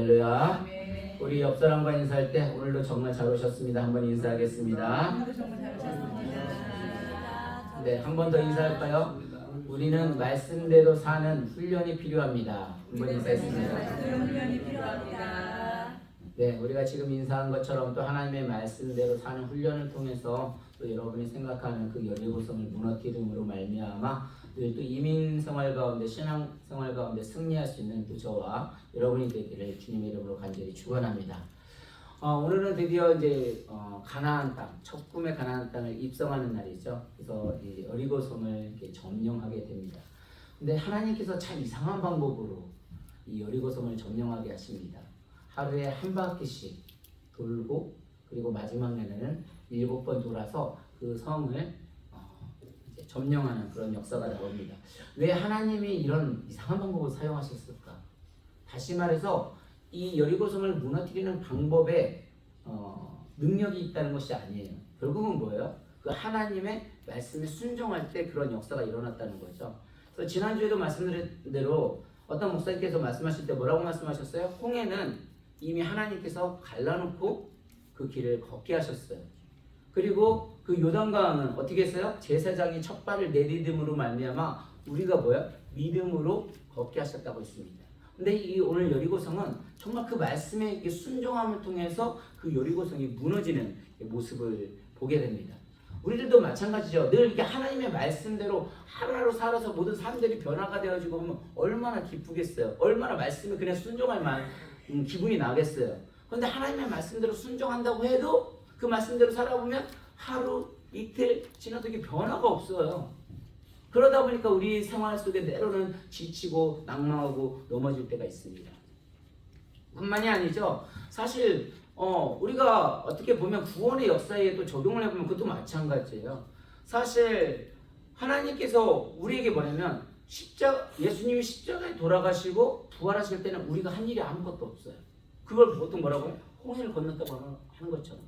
할렐루야. 아멘. 우리 옆 사람과 인사할 때 오늘도 정말 잘 오셨습니다. 한번 인사하겠습니다. 오늘도 정말 잘 오셨습니다. 네, 한 번 더 인사할까요? 우리는 말씀대로 사는 훈련이 필요합니다. 한번 인사했습니다. 훈련이 필요합니다. 네, 우리가 지금 인사한 것처럼 또 하나님의 말씀대로 사는 훈련을 통해서 또 여러분이 생각하는 그 여리고성을 무너뜨림으로 말미암아 또 이민 생활 가운데 신앙 생활 가운데 승리할 수 있는 또 저와 여러분이 되기를 주님의 이름으로 간절히 축원합니다. 오늘은 드디어 이제 가나안 땅, 첫 꿈의 가나안 땅을 입성하는 날이죠. 그래서 이 여리고성을 이렇게 점령하게 됩니다. 근데 하나님께서 참 이상한 방법으로 이 여리고성을 점령하게 하십니다. 하루에 한 바퀴씩 돌고 그리고 마지막 날에는 7번 돌아서 그 성을 이제 점령하는 그런 역사가 나옵니다. 왜 하나님이 이런 이상한 방법을 사용하셨을까? 다시 말해서 이 여리고성을 무너뜨리는 방법에 능력이 있다는 것이 아니에요. 결국은 뭐예요? 그 하나님의 말씀에 순종할 때 그런 역사가 일어났다는 거죠. 그래서 지난주에도 말씀드린 대로 어떤 목사님께서 말씀하실 때 뭐라고 말씀하셨어요? 홍해는 이미 하나님께서 갈라놓고 그 길을 걷게 하셨어요. 그리고 그 요단강은 어떻게 했어요? 제사장이 첫 발을 내디딤으로 말미암아 우리가 뭐야? 믿음으로 걷게 하셨다고 했습니다. 근데 이 오늘 여리고성은 정말 그 말씀의 순종함을 통해서 그 여리고성이 무너지는 모습을 보게 됩니다. 우리들도 마찬가지죠. 늘 이게 하나님의 말씀대로 하루하루 살아서 모든 사람들이 변화가 되어지고 보면 얼마나 기쁘겠어요. 얼마나 말씀에 그냥 순종할 만 기분이 나겠어요. 그런데 하나님의 말씀대로 순종한다고 해도 그 말씀대로 살아보면 하루 이틀 지나도 이게 변화가 없어요. 그러다 보니까 우리 생활 속에 때로는 지치고 낭망하고 넘어질 때가 있습니다. 뿐만이 아니죠. 사실 우리가 어떻게 보면 구원의 역사에 또 적용을 해보면 그것도 마찬가지예요. 사실 하나님께서 우리에게 뭐냐면 예수님이 십자가에 돌아가시고 부활하실 때는 우리가 한 일이 아무것도 없어요. 그걸 보통 뭐라고 해요? 홍해를 건넜다고 하는 것처럼.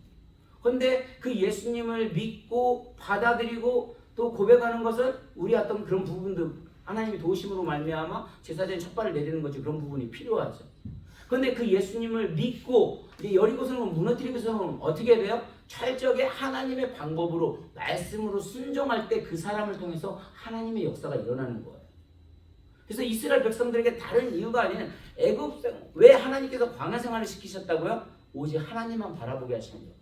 그런데 그 예수님을 믿고 받아들이고 또 고백하는 것은 우리 어떤 그런 부분도 하나님이 도우심으로 말미암아 제사장이 첫 발을 내리는 거지 그런 부분이 필요하죠. 그런데 그 예수님을 믿고 이제 여리고성을 무너뜨리기 위해서는 어떻게 돼요? 철저하게 하나님의 방법으로 말씀으로 순종할 때 그 사람을 통해서 하나님의 역사가 일어나는 거예요. 그래서 이스라엘 백성들에게 다른 이유가 아닌 왜 하나님께서 광야 생활을 시키셨다고요? 오직 하나님만 바라보게 하시는 거예요.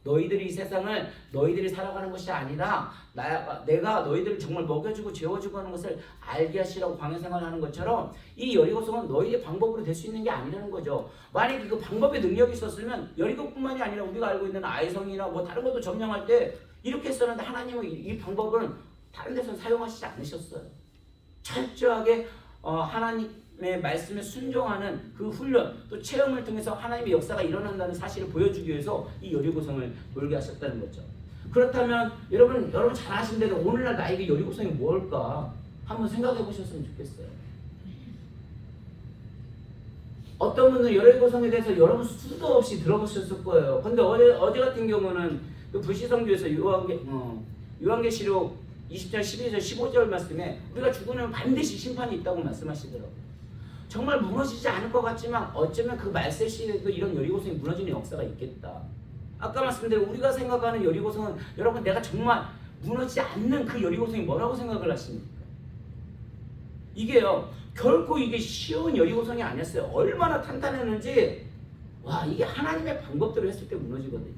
너희들이 이 세상을 너희들이 살아가는 것이 아니라 내가 너희들을 정말 먹여주고 재워주고 하는 것을 알게 하시라고 광야 생활을 하는 것처럼 이 여리고성은 너희의 방법으로 될 수 있는 게 아니라는 거죠. 만약에 그 방법에 능력이 있었으면 여리고뿐만이 아니라 우리가 알고 있는 아이성이나 뭐 다른 것도 점령할 때 이렇게 했었는데 하나님은 이 방법은 다른 데서 사용하시지 않으셨어요. 철저하게 하나님의 말씀에 순종하는 그 훈련 또 체험을 통해서 하나님의 역사가 일어난다는 사실을 보여주기 위해서 이 여리고성을 돌게 하셨다는 거죠. 그렇다면 여러분 잘 아신 대로 오늘날 나에게 여리고성이 뭘까 한번 생각해 보셨으면 좋겠어요. 어떤 분은 여리고성에 대해서 여러분 수도 없이 들어보셨을 거예요. 근데 어제 같은 경우는 그 불시성교에서 요한계시록 20장 12절 15절 말씀에 우리가 죽으면 반드시 심판이 있다고 말씀하시더라고요. 정말 무너지지 않을 것 같지만 어쩌면 그 말세 시대에도 이런 여리고성이 무너지는 역사가 있겠다. 아까 말씀드린 우리가 생각하는 여리고성은 여러분 내가 정말 무너지지 않는 그 여리고성이 뭐라고 생각을 하십니까? 이게요 결코 이게 쉬운 여리고성이 아니었어요. 얼마나 탄탄했는지 와 이게 하나님의 방법대로 했을 때 무너지거든요.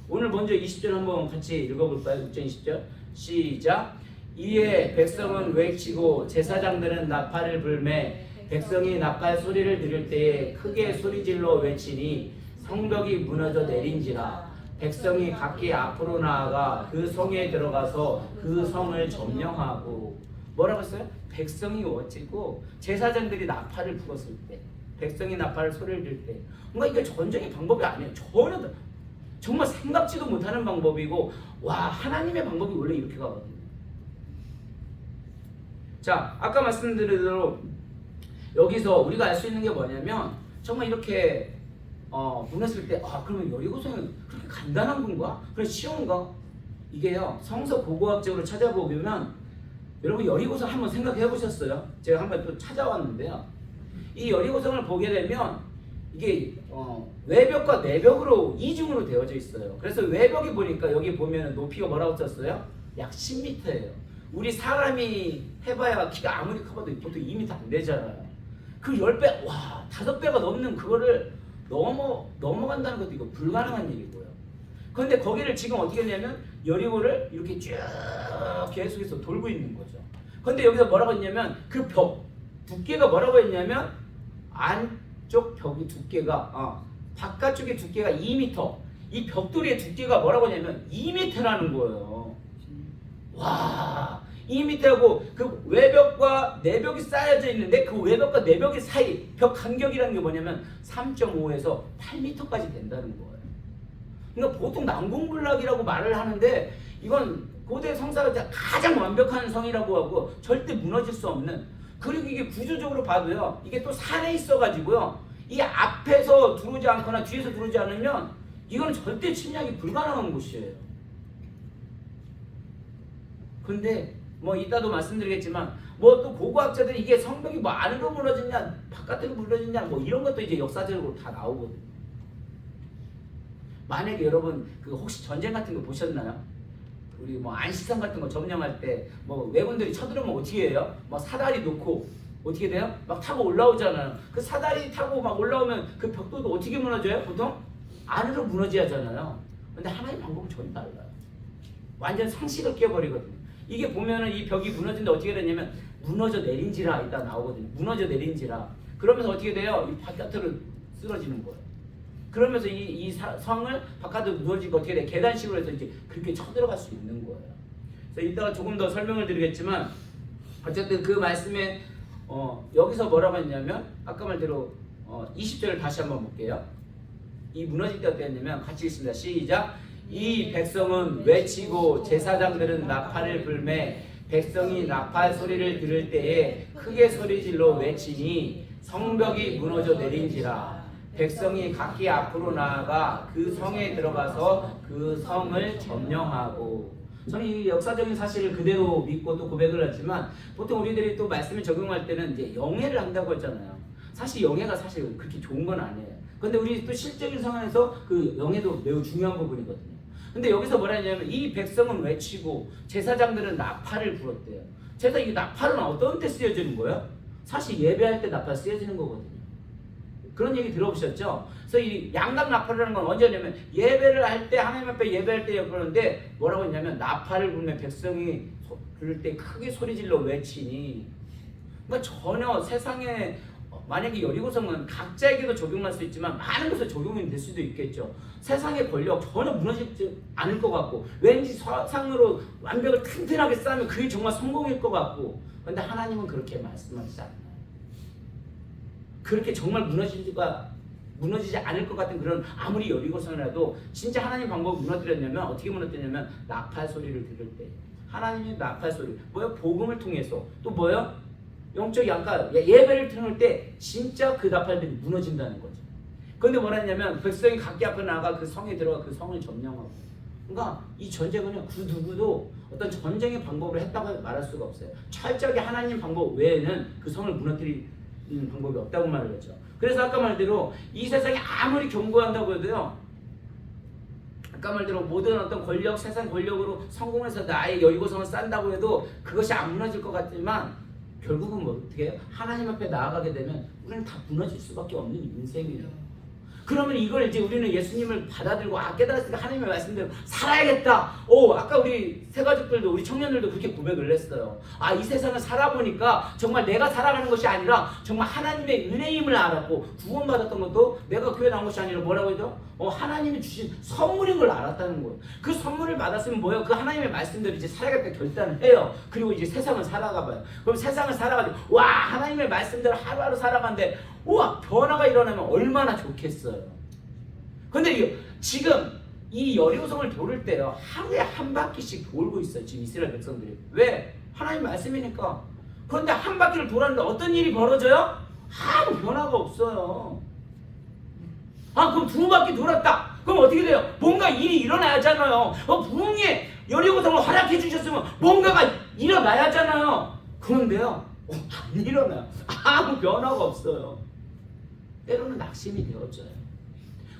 오늘 먼저 20절 한번 같이 읽어볼까요? 6절 20절 시작. 이에 백성은 외치고 제사장들은 나팔을 불매 백성이 나팔 소리를 들을 때에 크게 소리질러 외치니 성벽이 무너져 내린지라 백성이 각기 앞으로 나아가 그 성에 들어가서 그 성을 점령하고 뭐라고 했어요? 백성이 외치고 제사장들이 나팔을 불었을 때 백성이 나팔 소리를 들을 때 뭔가 이게 전쟁의 방법이 아니에요. 전혀 정말 생각지도 못하는 방법이고 와 하나님의 방법이 원래 이렇게 가거든요. 자 아까 말씀드린 대로 여기서 우리가 알 수 있는 게 뭐냐면 정말 이렇게 무너졌을 때 그러면 여리고성은 그렇게 간단한 건가? 그래 쉬운가? 이게요 성서 고고학적으로 찾아보면 여러분 여리고성 한번 생각해 보셨어요? 제가 한번 또 찾아왔는데요 이 여리고성을 보게 되면 이게 외벽과 내벽으로 이중으로 되어져 있어요. 그래서 외벽이 보니까 여기 보면 높이가 뭐라고 썼어요? 약 10m예요. 우리 사람이 해봐야 키가 아무리 커봐도 보통 2m 안 되잖아요. 그 10배, 와, 5배가 넘는 그거를 넘어간다는 것도 이거 불가능한 일이고요. 그런데 거기를 지금 어떻게 했냐면 여리고를 이렇게 쭉 계속해서 돌고 있는 거죠. 그런데 여기서 뭐라고 했냐면 그 벽 두께가 뭐라고 했냐면 안쪽 벽의 두께가 바깥쪽의 두께가 2m, 이 벽돌이의 두께가 뭐라고 했냐면 2m라는 거예요. 와, 2m하고 그 외벽과 내벽이 쌓여져 있는데 그 외벽과 내벽의 사이 벽 간격이라는 게 뭐냐면 3.5에서 8m까지 된다는 거예요. 그러니까 보통 난공불락이라고 말을 하는데 이건 고대 성사가 가장 완벽한 성이라고 하고 절대 무너질 수 없는, 그리고 이게 구조적으로 봐도요 이게 또 산에 있어가지고요 이 앞에서 들어오지 않거나 뒤에서 들어오지 않으면 이거는 절대 침략이 불가능한 곳이에요. 근데 뭐 이따도 말씀드리겠지만 뭐 또 고고학자들이 이게 성벽이 뭐 안으로 무너지냐 바깥으로 무너지냐 뭐 이런 것도 이제 역사적으로 다 나오거든요. 만약에 여러분 그 혹시 전쟁 같은 거 보셨나요? 우리 뭐 안시성 같은 거 점령할 때 뭐 왜군들이 쳐들어오면 어떻게 해요? 막 사다리 놓고 어떻게 돼요? 막 타고 올라오잖아요. 그 사다리 타고 막 올라오면 그 벽돌도 어떻게 무너져요? 보통 안으로 무너져야 하잖아요. 근데 하나의 방법은 전혀 달라요. 완전 상식을 깨버리거든요. 이게 보면은 이 벽이 무너진다 어떻게 되냐면 무너져 내린지라 이따 나오거든요. 무너져 내린지라. 그러면서 어떻게 돼요? 이 바깥으로 쓰러지는 거예요. 그러면서 이 성을 바깥으로 누워지고 어떻게 돼? 계단식으로 해서 이제 그렇게 쳐들어갈 수 있는 거예요. 그래서 이따가 조금 더 설명을 드리겠지만 어쨌든 그 말씀에 여기서 뭐라고 했냐면 아까 말대로 20절을 다시 한번 볼게요. 이 무너질 때 어땠냐면 같이 읽습니다. 시작. 이 백성은 외치고 제사장들은 나팔을 불매 백성이 나팔 소리를 들을 때에 크게 소리질러 외치니 성벽이 무너져 내린지라. 백성이 각기 앞으로 나아가 그 성에 들어가서 그 성을 점령하고. 저는 이 역사적인 사실을 그대로 믿고 또 고백을 하지만 보통 우리들이 또 말씀을 적용할 때는 이제 영해를 한다고 했잖아요. 사실 영해가 사실 그렇게 좋은 건 아니에요. 근데 우리 또 실적인 상황에서 그 영해도 매우 중요한 부분이거든요. 근데 여기서 뭐라 했냐면 이 백성은 외치고 제사장들은 나팔을 불었대요. 제사 이 나팔은 어떤 때 쓰여지는 거예요? 사실 예배할 때 나팔 쓰여지는 거거든요. 그런 얘기 들어보셨죠? 그래서 이 양각 나팔이라는 건 언제냐면 예배를 할 때 하나님 앞에 예배할 때 부르는데 뭐라고 했냐면 나팔을 불면 백성이 부를 때 크게 소리질러 외치니. 그러니까 전혀 세상에 만약에 여리고성은 각자에게도 적용할 수 있지만 많은 것에 적용이 될 수도 있겠죠. 세상의 권력 전혀 무너지지 않을 것 같고 왠지 서상으로 완벽을 튼튼하게 쌓으면 그게 정말 성공일 것 같고, 그런데 하나님은 그렇게 말씀하시지 않나요? 그렇게 정말 무너지지 않을 것 같은 그런 아무리 여리고성이라도 진짜 하나님 방법을 무너뜨렸냐면 어떻게 무너뜨렸냐면 나팔 소리를 들을 때. 하나님의 나팔 소리 뭐요? 복음을 통해서 또 뭐요? 영적 양가 예배를 드릴 때 진짜 그 나팔들이 무너진다는 거죠. 그런데 뭐라 했냐면 백성이 각기 앞에 나가 그 성에 들어가 그 성을 점령하고. 그러니까 이 전쟁은요 그 누구도 어떤 전쟁의 방법을 했다고 말할 수가 없어요. 철저하게 하나님 방법 외에는 그 성을 무너뜨리는 방법이 없다고 말을 했죠. 그래서 아까 말대로 이 세상이 아무리 견고한다고 해도요, 아까 말대로 모든 어떤 권력, 세상 권력으로 성공해서 나의 여리고성을 쌓는다고 해도 그것이 안 무너질 것 같지만 결국은 뭐 어떻게 해요? 하나님 앞에 나아가게 되면 우리는 다 무너질 수밖에 없는 인생이에요. 그러면 이걸 이제 우리는 예수님을 받아들고 깨달았으니까 하나님의 말씀대로 살아야겠다. 아까 우리 새가족들도 우리 청년들도 그렇게 고백을 했어요. 이 세상을 살아보니까 정말 내가 살아가는 것이 아니라 정말 하나님의 은혜임을 알았고 구원받았던 것도 내가 교회 나온 것이 아니라 뭐라고 해죠? 하나님이 주신 선물인 걸 알았다는 거예요. 그 선물을 받았으면 뭐예요? 그 하나님의 말씀대로 이제 살아야겠다 결단을 해요. 그리고 이제 세상을 살아가봐요. 그럼 세상을 살아가지고 하나님의 말씀대로 하루하루 살아가는데 변화가 일어나면 얼마나 좋겠어요. 근데 지금 이 여리고성을 돌을 때요 하루에 한 바퀴씩 돌고 있어요. 지금 이스라엘 백성들이. 왜? 하나님 말씀이니까. 그런데 한 바퀴를 돌았는데 어떤 일이 벌어져요? 아무 변화가 없어요. 그럼 두 바퀴 돌았다. 그럼 어떻게 돼요? 뭔가 일이 일어나야 하잖아요. 분명히 여리고성을 허락해 주셨으면 뭔가가 일어나야 하잖아요. 그런데요 안 일어나요. 아무 변화가 없어요. 때로는 낙심이 되어져요.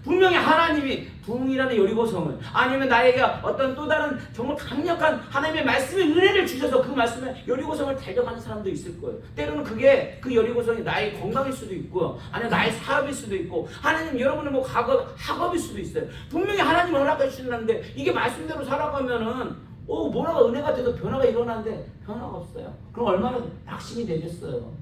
분명히 하나님이 붕이라는 여리고성을 아니면 나에게 어떤 또 다른 정말 강력한 하나님의 말씀의 은혜를 주셔서 그 말씀에 여리고성을 달려가는 사람도 있을 거예요. 때로는 그게 그 여리고성이 나의 건강일 수도 있고 아니면 나의 사업일 수도 있고 하나님 여러분의 뭐 학업일 수도 있어요. 분명히 하나님이 허락해 주셨는데 이게 말씀대로 살아가면은 뭐라가 은혜가 돼서 변화가 일어나는데 변화가 없어요. 그럼 얼마나 낙심이 되겠어요.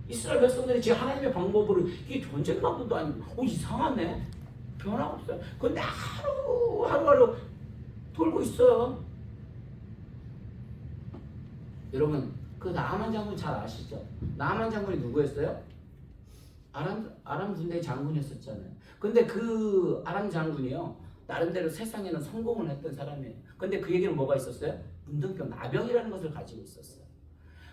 이스라엘 백성들이 지금 하나님의 방법으로 이게 전쟁 방법도 아니고 이상하네. 변화가 없어요. 근데 하루하루 돌고 있어요. 여러분 그 나아만 장군 잘 아시죠? 나아만 장군이 누구였어요? 아람 군대 장군이었었잖아요. 근데 그 아람 장군이요 나름대로 세상에는 성공을 했던 사람이에요. 근데 그 얘기는 뭐가 있었어요? 문둥병, 나병이라는 것을 가지고 있었어요.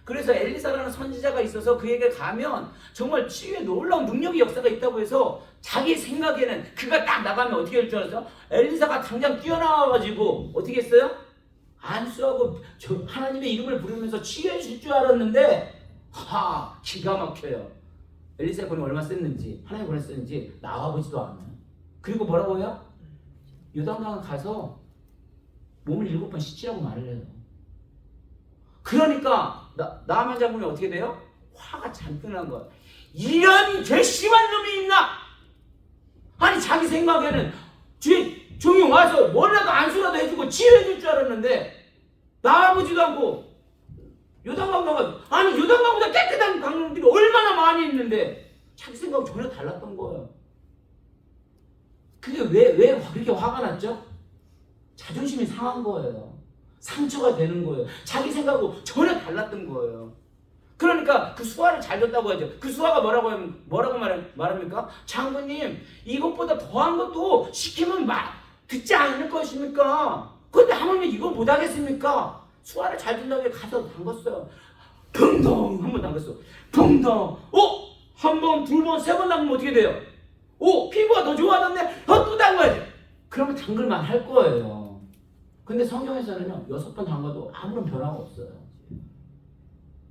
그래서 엘리사라는 선지자가 있어서 그에게 가면 정말 치유의 놀라운 능력의 역사가 있다고 해서 자기 생각에는 그가 딱 나가면 어떻게 될 줄 알았어요? 엘리사가 당장 뛰어나와가지고 어떻게 했어요? 안수하고 하나님의 이름을 부르면서 치유해 줄 줄 알았는데 기가 막혀요. 엘리사의 권위 얼마나 셌는지 하나님 보냈었는지 나와보지도 않아요. 그리고 뭐라고 해요? 요단강 가서 몸을 7번 씻으라고 말을 해요. 그러니까 나아만 장군이 어떻게 돼요? 화가 잔뜩 난 거야. 이런 괘씸한 놈이 있나? 아니 자기 생각에는 종이 와서 뭐라도 안수라도 해주고 치유해줄 줄 알았는데 나와보지도 않고 요단강 가서 아니 요단강보다 깨끗한 강들이 얼마나 많이 있는데 자기 생각은 전혀 달랐던 거예요. 그게 왜 그렇게 화가 났죠? 자존심이 상한 거예요. 상처가 되는 거예요. 자기 생각하고 전혀 달랐던 거예요. 그러니까 그 수화를 잘 줬다고 하죠. 그 수화가 뭐라고 말합니까? 장군님 이것보다 더한 것도 시키면 듣지 않을 것입니까? 그런데 하물며 이걸 못하겠습니까? 수화를 잘 준다고 해서 가서 담갔어요. 붕덩 한 번 담갔어. 붕덩 한 번, 두 번, 세 번 담그면 어떻게 돼요? 피부가 더 좋아졌네. 또 담가야지. 그러면 담글만 할 거예요. 근데 성경에서는요 6번 담가도 아무런 변화가 없어요.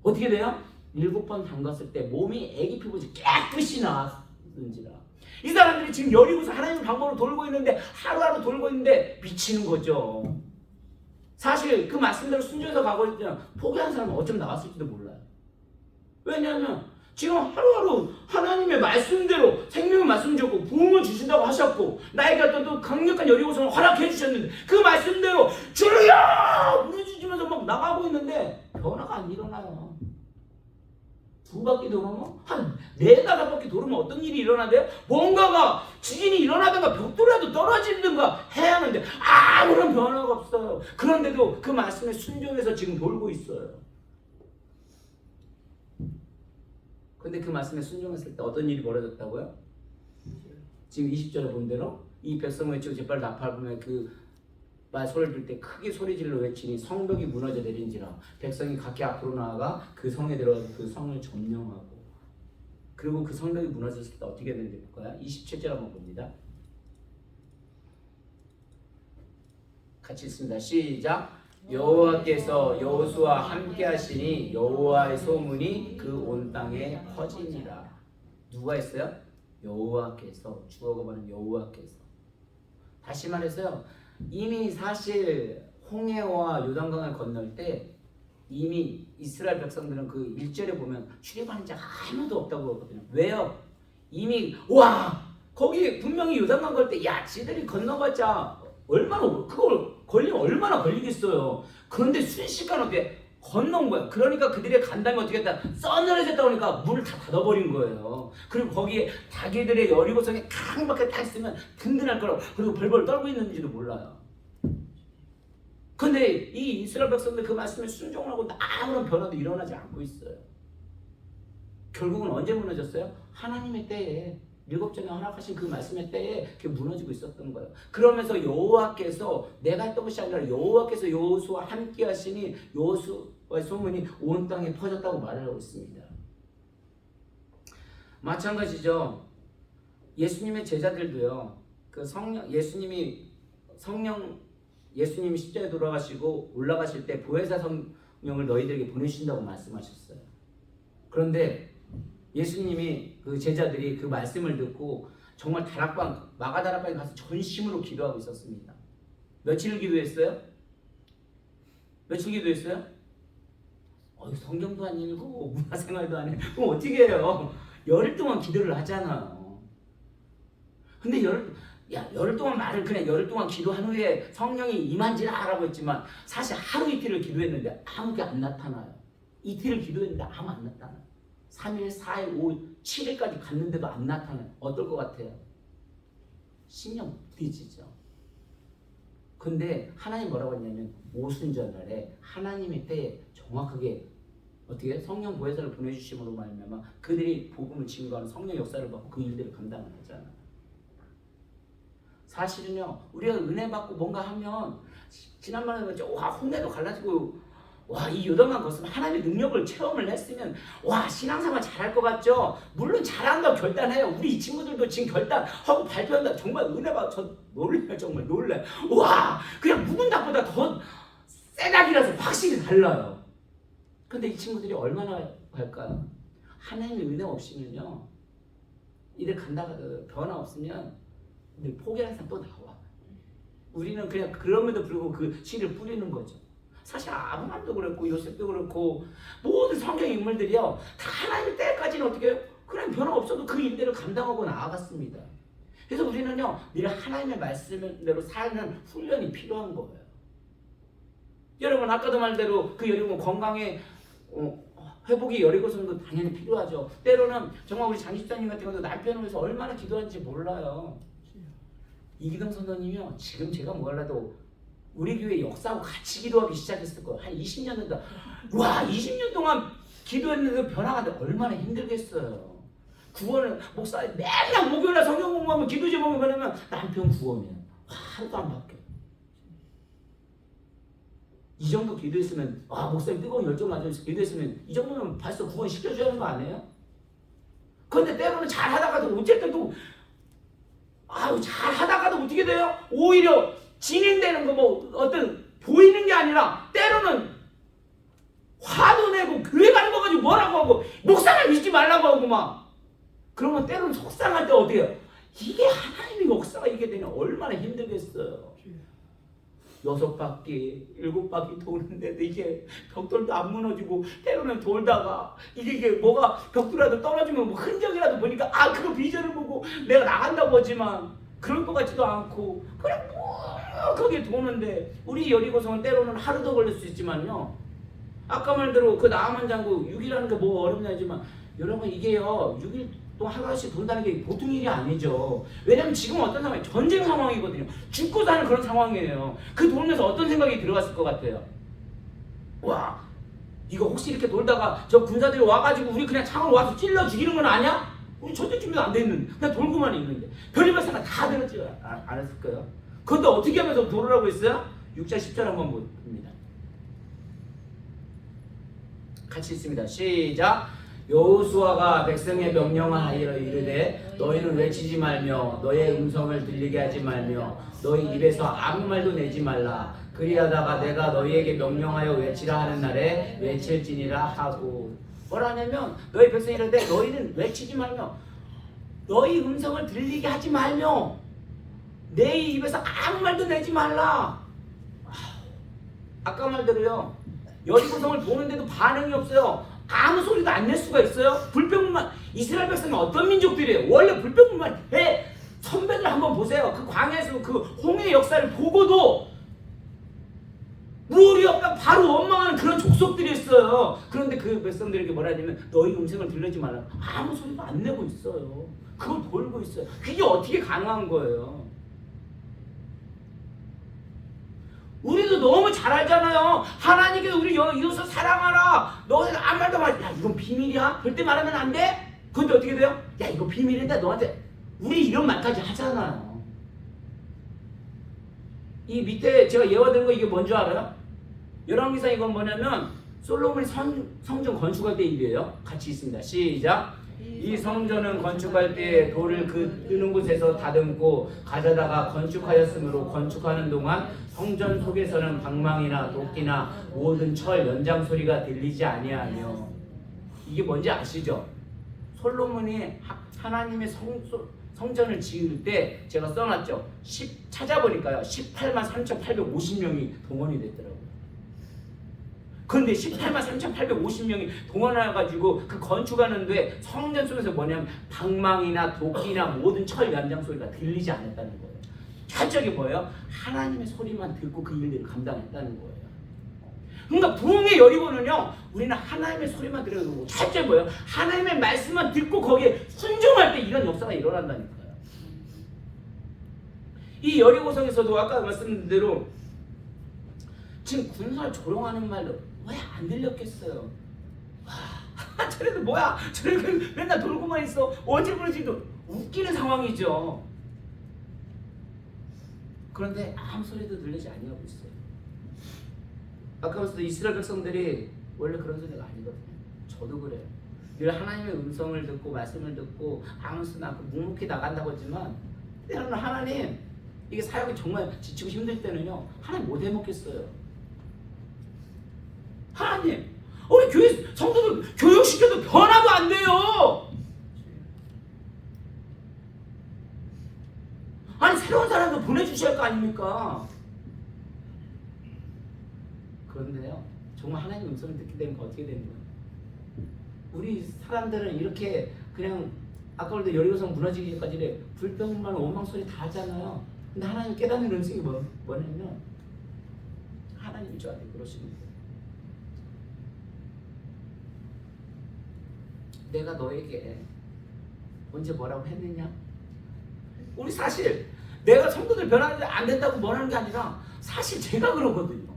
어떻게 돼요? 7번 담갔을 때 몸이 애기 피부같이 깨끗이 나왔는지라. 이 사람들이 지금 여리고서 하나님의 방법으로 돌고 있는데 하루하루 돌고 있는데 미치는 거죠. 사실 그 말씀대로 순종해서 가고 있잖아요. 포기한 사람은 어쩌면 나왔을지도 몰라요. 왜냐하면 지금 하루하루 하나님의 말씀대로 생명의 말씀 주고 부흥을 주신다고 하셨고 나에게 어떤 또 강력한 여리고성을 허락해 주셨는데 그 말씀대로 주여 부르짖으면서 막 나가고 있는데 변화가 안 일어나요. 2바퀴 돌으면 한 4-5바퀴 돌으면 어떤 일이 일어나대요? 뭔가가 지진이 일어나든가 벽돌이라도 떨어지든가 해야 하는데 아무런 변화가 없어요. 그런데도 그 말씀에 순종해서 지금 돌고 있어요. 근데 그 말씀에 순종했을 때 어떤 일이 벌어졌다고요? 지금 20절에 본 대로 이 백성을 외치고 제발 나팔 그 말 소리를 들 때 크게 소리질러 외치니 성벽이 무너져 내린지라 백성이 각기 앞으로 나아가 그 성에 들어가서 그 성을 점령하고 그리고 그 성벽이 무너졌을 때 어떻게 되는지 볼까요? 27절 한번 봅니다. 같이 읽습니다. 시작. 여호와께서 여호수아와 함께 하시니 여호와의 소문이 그 온 땅에 퍼지니라. 누가 했어요? 여호와께서. 주어가 말하는 여호와께서. 다시 말해서요. 이미 사실 홍해와 요단강을 건널 때 이미 이스라엘 백성들은 그 1절에 보면 출입하는 자가 아무도 없다고 하거든요. 왜요? 이미 거기 분명히 요단강 걸 때 지들이 건너봤자 얼마나 그걸 걸리면 얼마나 걸리겠어요. 그런데 순식간에 어떻게 건너온 거야. 그러니까 그들이 간 다음에 어떻게 했다? 써늘해졌다 보니까 문을 다 닫아버린 거예요. 그리고 거기에 자기들의 여리고성에 강밖에 다 있으면 든든할 거라고. 그리고 벌벌 떨고 있는지도 몰라요. 근데 이 이스라엘 백성들 그 말씀에 순종하고 아무런 변화도 일어나지 않고 있어요. 결국은 언제 무너졌어요? 하나님의 때에 7전에 허락하신 그 말씀의 때에 그게 무너지고 있었던 거예요. 그러면서 여호와께서 내가 했던 것이 아니라 여호와께서 여호수아와 함께 하시니 여호수아의 소문이 온 땅에 퍼졌다고 말을 하고 있습니다. 마찬가지죠. 예수님의 제자들도요. 그 예수님이 십자가에 돌아가시고 올라가실 때 보혜사 성령을 너희들에게 보내주신다고 말씀하셨어요. 그런데 예수님이 그 제자들이 그 말씀을 듣고 정말 마가다락방에 가서 전심으로 기도하고 있었습니다. 며칠 기도했어요? 며칠 기도했어요? 성경도 안 읽고 문화생활도 안 해. 그럼 어떻게 해요? 열흘 동안 기도를 하잖아요. 근데 열흘 동안 그냥 열흘 동안 기도한 후에 성령이 임한지라라고 했지만 사실 하루 이틀을 기도했는데 아무게 안 나타나요. 이틀을 기도했는데 아무 안 나타나요. 3일, 4일, 5일, 7일까지 갔는데도 안 나타나요. 어떨 것 같아요? 신령 부딪히죠. 근데 하나님 뭐라고 했냐면 오순절날에 하나님의 때에 정확하게 어떻게 성령 보혜사를 보내주심으로 말미암아 그들이 복음을 증거하는 성령 역사를 받고 그 일들을 감당을 하잖아요. 사실은요 우리가 은혜 받고 뭔가 하면 지난번에 그랬죠. 와 홍해도 갈라지고 와 이 요단강 건너면 하나님의 능력을 체험을 했으면 와 신앙생활 잘할 것 같죠. 물론 잘한다고 결단해요. 우리 이 친구들도 지금 결단하고 발표한다. 정말 은혜 받고 저 놀래요. 정말 놀래. 와 그냥 누군가보다 더 세다기라서 확실히 달라요. 근데 이 친구들이 얼마나 할까요? 하나님의 은혜 없이면요 이들 간다가 변화 없으면 포기하는 사람 또 나와. 우리는 그냥 그럼에도 불구하고 그 씨를 뿌리는 거죠. 사실 아브라함도 그렇고 요셉도 그렇고 모든 성경 인물들이요 다 하나님의 때까지는 어떻게 해요? 그냥 변화 없어도 그 일들을 감당하고 나아갔습니다. 그래서 우리는요 늘 하나님의 말씀대로 사는 훈련이 필요한 거예요. 여러분 아까도 말대로 그 여러분 건강에 회복이 여리고성도 당연히 필요하죠. 때로는 정말 우리 장집사님 같은 경우도 남편을 위해서 얼마나 기도하는지 몰라요. 이기동 선생님이요 지금 제가 몰라도 우리 교회 역사하고 같이 기도하기 시작했을 거예요. 한 20년 된다. 와 20년 동안 기도했는데 변화가 얼마나 힘들겠어요. 구원을 목사 맨날 목요일날 성경 공부하면 기도 제목을 보내면 남편 구원이에요. 하루도 안 바뀌어요. 이 정도 기도했으면 목사님 뜨거운 열정 가지고 기도했으면 이 정도면 벌써 구원 시켜줘야 하는 거 아니에요? 그런데 때로는 잘하다가도 어쨌든 잘하다가도 어떻게 돼요? 오히려 진행되는 거 어떤 보이는 게 아니라 때로는 화도 내고 교회 가는 거 가지고 뭐라고 하고 목사를 믿지 말라고 하고 막 그러면 때로는 속상할 때 어떻게 해요? 이게 하나님의 역사가 이게 되면 얼마나 힘들겠어요. 6바퀴, 7바퀴 도는데도 이게 벽돌도 안 무너지고 때로는 돌다가 이게 뭐가 벽돌이라도 떨어지면 흔적이라도 보니까 그거 비전을 보고 내가 나간다고 하지만 그럴 것 같지도 않고 그냥 거기에 도는데 우리 여리고성은 때로는 하루 더 걸릴 수 있지만요. 아까 말대로 그 나아만 장구 6일하는 게 뭐 어렵냐 하지만 여러분 이게요 6일 동안 하루씩 돈다는 게 보통 일이 아니죠. 왜냐면 지금 어떤 상황이 전쟁 상황이거든요. 죽고 사는 그런 상황이에요. 그 돌면서 어떤 생각이 들어갔을 것 같아요? 와 이거 혹시 이렇게 돌다가 저 군사들이 와가지고 우리 그냥 창으로 와서 찔러 죽이는 건 아니야? 우리 전쟁 준비도 안 돼 있는데 그냥 돌고만 있는데 별의별 생각 다 들었지 않았을 거예요. 그런데 어떻게 하면서 돌으라고 했어요? 6절 10절 한번 봅니다. 같이 있습니다. 시작. 여호수아가 백성의 명령하여 이르되 너희는 외치지 말며 너의 음성을 들리게 하지 말며 너희 입에서 아무 말도 내지 말라. 그리하다가 내가 너희에게 명령하여 외치라 하는 날에 외칠지니라 하고. 뭐라냐면 너희 백성이 이르되 너희는 외치지 말며 너희 음성을 들리게 하지 말며 내 입에서 아무 말도 내지 말라. 아까 말대로요 여리고성을 보는데도 반응이 없어요. 아무 소리도 안 낼 수가 있어요? 불평불만. 이스라엘 백성은 어떤 민족들이에요? 원래 불평불만 해. 선배들 한번 보세요. 그 광야에서 그 홍해의 역사를 보고도 물이 없다 바로 원망하는 그런 족속들이 있어요. 그런데 그 백성들에게 뭐라 하냐면 너희 음성을 들리지 말라. 아무 소리도 안 내고 있어요. 그걸 돌고 있어요. 그게 어떻게 가능한 거예요? 우리도 너무 잘 알잖아요. 하나님께서 우리 이웃을 사랑하라. 너희들 아무 말도 말. 야 이건 비밀이야. 절대 말하면 안 돼. 근데 어떻게 돼요? 야 이거 비밀인데 너한테 우리 이런 말까지 하잖아요. 이 밑에 제가 예화드린 거 이게 뭔지 알아요? 열왕기상 이건 뭐냐면 솔로몬이 성전 건축할 때 일이에요. 같이 있습니다. 시작. 이 성전은 건축할 때 돌을 그 뜨는 곳에서 다듬고 가져다가 건축하였으므로 건축하는 동안 성전 속에서는 방망이나 도끼나 모든 철 연장 소리가 들리지 아니하며. 이게 뭔지 아시죠? 솔로몬이 하나님의 성전을 지을 때 제가 써놨죠. 찾아보니까요 18만 3,850명이 동원이 됐더라고요. 그런데 18만 3,850명이 동원해가지고 그 건축하는데 성전 속에서 뭐냐면 방망이나 도끼나 모든 철 연장 소리가 들리지 않았다는 거예요. 철저하게 뭐예요? 하나님의 소리만 듣고 그 일들을 감당했다는 거예요. 그러니까 부흥의 여리고는요, 우리는 하나님의 소리만 들어도 철저히 뭐예요? 하나님의 말씀만 듣고 거기에 순종할 때 이런 역사가 일어난다니까요. 이 여리고성에서도 아까 말씀드린 대로 지금 군사를 조롱하는 말도 왜 안 들렸겠어요? 와, 쟤네들 뭐야? 쟤네들 맨날 돌고만 있어. 어제 그러지도 웃기는 상황이죠. 그런데 아무 소리도 들리지 아니하고 있어요. 아까 말씀드린 이스라엘 백성들이 원래 그런 소리가 아니거든요. 저도 그래요. 늘 하나님의 음성을 듣고 말씀을 듣고 아무 수나 묵묵히 나간다고 했지만 때로는 하나님 이게 사역이 정말 지치고 힘들 때는요 하나님 못 해먹겠어요. 하나님 우리 교회 성도들 교육시켜도 변화도 안 돼요. 아니 새로운 사람도 보내주셔야 할 거 아닙니까? 그런데요 정말 하나님 음성을 듣게 되면 어떻게 되는 거예요? 우리 사람들은 이렇게 그냥 아까 말도 여리고성 무너지기까지 불평만 원망 소리 다 하잖아요. 근데 하나님 깨닫는 음성이 뭐냐면 하나님이 저한테 그러십니다. 내가 너에게 언제 뭐라고 했느냐? 우리 사실 내가 성도들 변화가 안 된다고 뭐라는 게 아니라 사실 제가 그러거든요.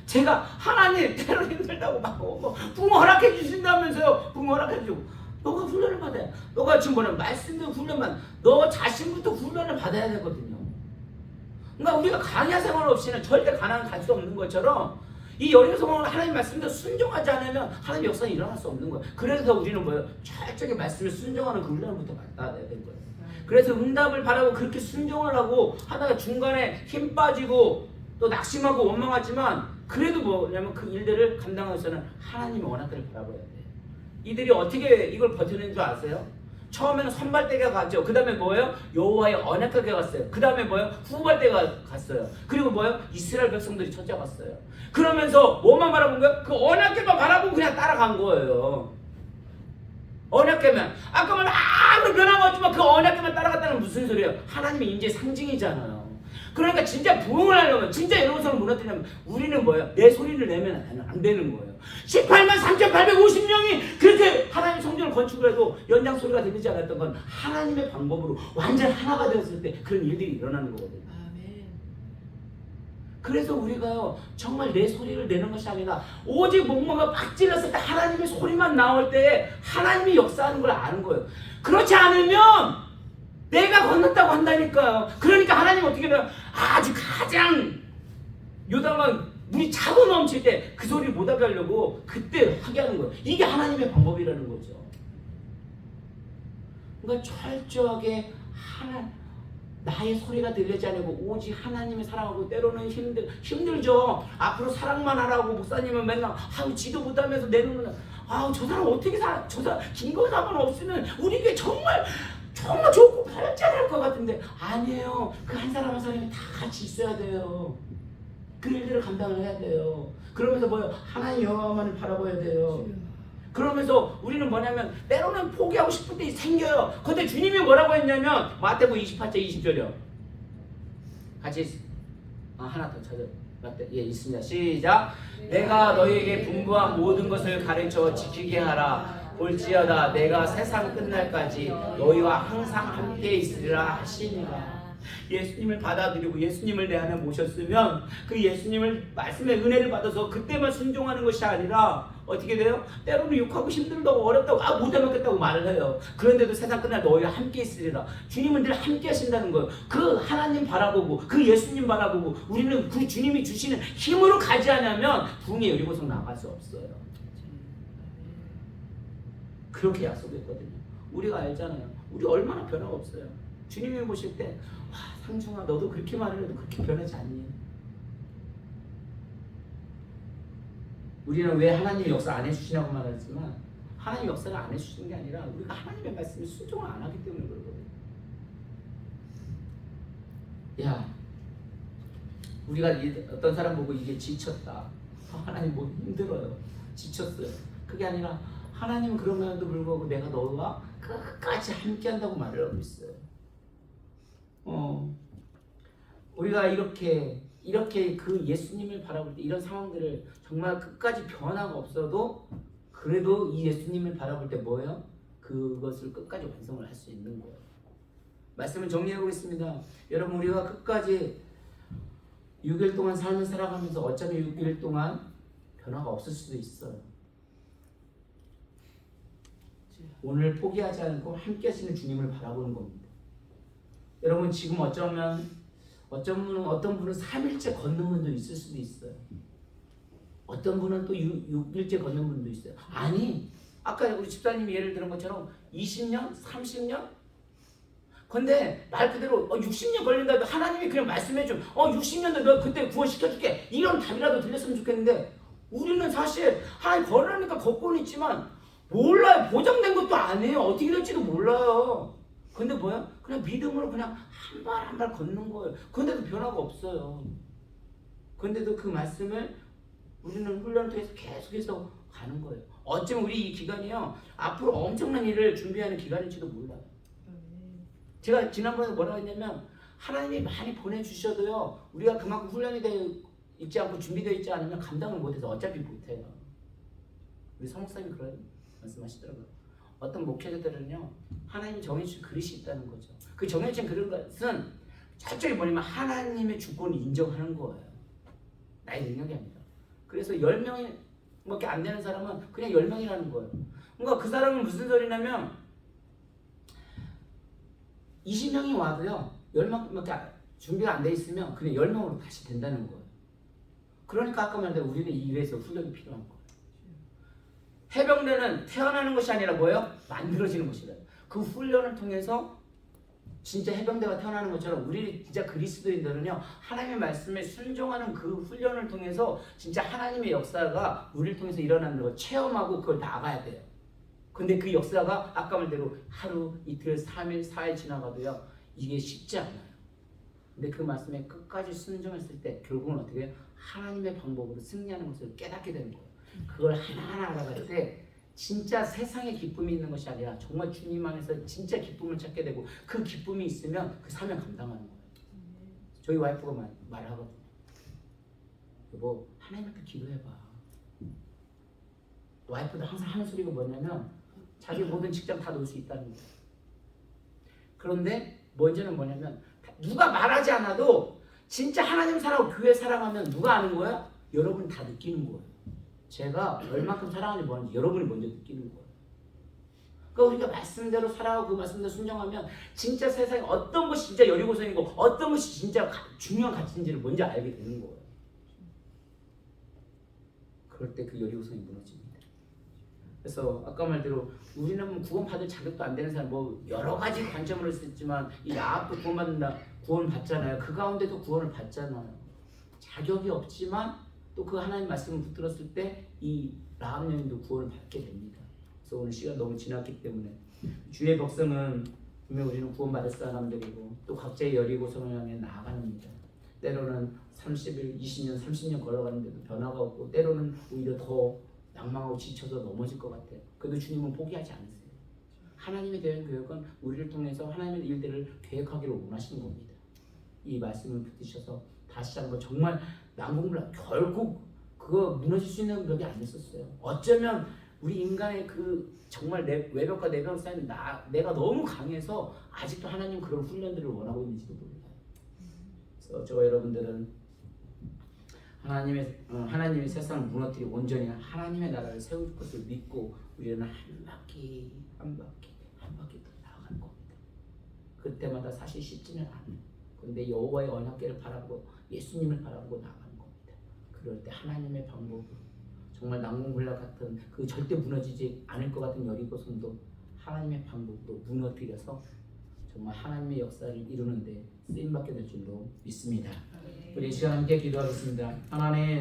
제가 하나님 때로 힘들다고 막 부모 허락해 주신다면서요. 부모 허락해 주고 너가 훈련을 받아야 너가 지금 뭐냐 말씀도 훈련만 너 자신부터 훈련을 받아야 되거든요. 그러니까 우리가 강야 생활 없이는 절대 가나안 갈 수 없는 것처럼 이 여리고성은 하나님 말씀대로 순종하지 않으면 하나님 역사는 일어날 수 없는 거예요. 그래서 우리는 뭐예요? 철저하게 말씀을 순종하는 그 훈련부터 받아야 되는 거예요. 그래서 응답을 바라고 그렇게 순종을 하고 하다가 중간에 힘 빠지고 또 낙심하고 원망하지만 그래도 뭐냐면 그 일들을 감당하기 위해서는 하나님의 언약들을 바라봐야 돼요. 이들이 어떻게 이걸 버텨낸 줄 아세요? 처음에는 선발대가 갔죠. 그 다음에 뭐예요? 여호와의 언약궤가 갔어요. 그 다음에 뭐예요? 후발대가 갔어요. 그리고 뭐예요? 이스라엘 백성들이 찾아갔어요. 그러면서 뭐만 바라본 거예요? 그 언약궤만 바라보고 그냥 따라간 거예요. 언약궤만 아까 말 아무 변함없지만 그 언약궤만 따라갔다는 무슨 소리예요? 하나님의 인재의 상징이잖아요. 그러니까 진짜 부흥을 하려면 진짜 여리고성을 무너뜨리려면 우리는 뭐예요? 내 소리를 내면 안 되는 거예요. 18만 3,850명이 그렇게 하나님 성전을 건축을 해도 연장 소리가 들리지 않았던 건 하나님의 방법으로 완전 하나가 되었을 때 그런 일들이 일어나는 거거든요. 그래서 우리가요 정말 내 소리를 내는 것이 아니라 오직 목마가 막 찔렀을 때 하나님의 소리만 나올 때 하나님이 역사하는 걸 아는 거예요. 그렇지 않으면 내가 건넜다고 한다니까요. 그러니까 하나님 어떻게 하면 아주 가장 요단강 물이 차고 넘칠 때 그 소리를 못하게 하려고 그때 하게 하는 거예요. 이게 하나님의 방법이라는 거죠. 그러니까 철저하게 나의 소리가 들리지 않고 오직 하나님의 사랑하고 때로는 힘들죠. 앞으로 사랑만 하라고 목사님은 맨날 지도 못하면서 내놓는 저 사람 어떻게 저 사람 김건사만 없으면 우리 교회 정말 좋고 발전할 것 같은데 아니에요. 그 한 사람 한 사람이 다 같이 있어야 돼요. 그 일들을 감당을 해야 돼요. 그러면서 뭐요? 하나님 여호와만을 바라봐야 돼요. 그러면서 우리는 뭐냐면 때로는 포기하고 싶을 때 생겨요. 그런데 주님이 뭐라고 했냐면 마태복음 28장 20절이요. 같이 하나 더 찾아. 있습니다. 시작. 내가 너희에게 분부한 모든 것을 가르쳐 지키게 하라. 볼지어다 내가 세상 끝날까지 너희와 항상 함께 있으리라 하시니라. 예수님을 받아들이고 예수님을 내 안에 모셨으면 그 예수님을 말씀의 은혜를 받아서 그때만 순종하는 것이 아니라 어떻게 돼요? 때로는 욕하고 힘들다고 어렵다고 못해먹겠다고 말을 해요. 그런데도 세상 끝날 너희와 함께 있으리라. 주님은 늘 함께 하신다는 거예요. 그 하나님 바라보고 그 예수님 바라보고 우리는 그 주님이 주시는 힘으로 가지 않으면 부흥의 여리고성 나갈 수 없어요. 그렇게 약속했거든요. 우리가 알잖아요. 우리 얼마나 변화가 없어요. 주님이 보실 때 상중아 너도 그렇게 말을 해도 그렇게 변하지 않니? 우리는 왜 하나님이 역사 안 해주시냐고 말하지만 하나님 역사를 안 해주시는 게 아니라 우리가 하나님의 말씀에 순종을 안 하기 때문에 그러거든요. 야, 우리가 어떤 사람 보고 이게 지쳤다. 하나님 뭐 힘들어요. 지쳤어요. 그게 아니라 하나님은 그럼에도 불구하고 내가 너와 끝까지 함께 한다고 말을 하고 있어요. 우리가 이렇게 그 예수님을 바라볼 때 이런 상황들을 정말 끝까지 변화가 없어도 그래도 이 예수님을 바라볼 때 뭐예요? 그것을 끝까지 완성을 할 수 있는 거예요. 말씀을 정리해 보겠습니다. 여러분, 우리가 끝까지 6일 동안 삶을 살아가면서 어차피 6일 동안 변화가 없을 수도 있어요. 오늘 포기하지 않고 함께 하시는 주님을 바라보는 겁니다. 여러분, 지금 어떤 분은 3일째 걷는 분도 있을 수도 있어요. 어떤 분은 또 6일째 걷는 분도 있어요. 아니, 아까 우리 집사님이 예를 들은 것처럼 20년, 30년? 근데 말 그대로 60년 걸린다도 하나님이 그냥 말씀해줘. 60년도 너 그때 구원시켜줄게. 이런 답이라도 들렸으면 좋겠는데 우리는 사실 하나님 걸으니까 걷고는 있지만 몰라요. 보장된 것도 아니에요. 어떻게 될지도 몰라요. 근데 뭐야? 그냥 믿음으로 그냥 한 발 한 발 걷는 거예요. 근데도 변화가 없어요. 근데도 그 말씀을 우리는 훈련을 통해서 계속해서 가는 거예요. 어쩌면 우리 이 기간이요, 앞으로 엄청난 일을 준비하는 기간일지도 몰라요. 제가 지난번에 뭐라고 했냐면 하나님이 많이 보내주셔도요, 우리가 그만큼 훈련이 되어 있지 않고 준비되어 있지 않으면 감당을 못해서 어차피 못해요. 우리 사목사님이 그런 말씀하시더라고요. 어떤 목회자들은요, 하나님이 정해주신 그릇이 있다는 거죠. 그 정해진 그릇은 철저히 뭐냐면 하나님의 주권을 인정하는 거예요. 나의 능력이 아니라. 그래서 10명밖에 안 되는 사람은 그냥 10명이라는 거예요. 그러니까 그 사람은 무슨 소리냐면 20명이 와도요, 10명밖에 준비가 안 돼 있으면 그냥 10명으로 다시 된다는 거예요. 그러니까 아까 말한 우리는 이 일에서 훈련이 필요한 거예요. 해병대는 태어나는 것이 아니라 뭐예요? 만들어지는 것이래요. 그 훈련을 통해서 진짜 해병대가 태어나는 것처럼 우리 진짜 그리스도인들은요, 하나님의 말씀에 순종하는 그 훈련을 통해서 진짜 하나님의 역사가 우리를 통해서 일어나는 걸 체험하고 그걸 나가야 돼요. 근데 그 역사가 아까 말대로 하루, 이틀, 3일, 4일 지나가도요, 이게 쉽지 않아요. 근데 그 말씀에 끝까지 순종했을 때 결국은 어떻게 해요? 하나님의 방법으로 승리하는 것을 깨닫게 되는 거예요. 그걸 하나하나 알아갈 때 진짜 세상에 기쁨이 있는 것이 아니라 정말 주님 안에서 진짜 기쁨을 찾게 되고, 그 기쁨이 있으면 그 사명 감당하는 거예요. 저희 와이프가 말하거든요. 여보, 하나님한테 기도해봐. 와이프도 항상 하는 소리가 뭐냐면 자기 모든 직장 다 놓을 수 있다는 거예요. 그런데 먼저는 뭐냐면 누가 말하지 않아도 진짜 하나님 사랑하고 교회 사랑하면 누가 아는 거야? 여러분이 다 느끼는 거예요. 제가 얼마큼 사랑하는지 뭐하는지 여러분이 먼저 느끼는 거예요. 그러니까 우리가 말씀대로 살아가고 그 말씀대로 순종하면 진짜 세상에 어떤 것이 진짜 여리고성이고 어떤 것이 진짜 중요한 가치인지를 먼저 알게 되는 거예요. 그럴 때 그 여리고성이 무너집니다. 그래서 아까 말대로 우리는 구원받을 자격도 안 되는 사람, 뭐 여러 가지 관점으로 쓰지만 이 야합도 구원 받잖아요. 그 가운데도 구원을 받잖아요. 자격이 없지만 또 그 하나님 말씀을 붙들었을 때 이 라합 여인도 구원을 받게 됩니다. 그래서 오늘 시간 너무 지났기 때문에 주의 백성은 분명 우리는 구원받을 사람들이고 또 각자의 여리고성을 향해 나아갑니다. 때로는 30일, 20년, 30년 걸어가는데도 변화가 없고 때로는 오히려 더 낭망하고 지쳐서 넘어질 것 같아요. 그래도 주님은 포기하지 않으세요. 하나님의 대한 계획은 우리를 통해서 하나님의 일들을 계획하기를 원하시는 겁니다. 이 말씀을 붙드셔서 다시 한번 정말 난공불락, 결국 그거 무너질 수 있는 벽이 아니었어요. 어쩌면 우리 인간의 그 정말 외벽과 내벽 사이에 내가 너무 강해서 아직도 하나님 그런 훈련들을 원하고 있는지도 몰라요. 그래서 저와 여러분들은 하나님의 세상을 무너뜨리고 온전히 하나님의 나라를 세울 것을 믿고 우리는 한 바퀴 더 나아가는 겁니다. 그때마다 사실 쉽지는 않아요. 그런데 여호와의 언약궤를 바라보고 예수님을 바라보고 나가는 겁니다. 그럴 때 하나님의 방법으로 정말 난공불락 같은 그 절대 무너지지 않을 것 같은 여리고성도 하나님의 방법으로 무너뜨려서 정말 하나님의 역사를 이루는데 쓰임받게 될 줄로 믿습니다. 우리 이 시간 함께 기도하겠습니다. 하나님,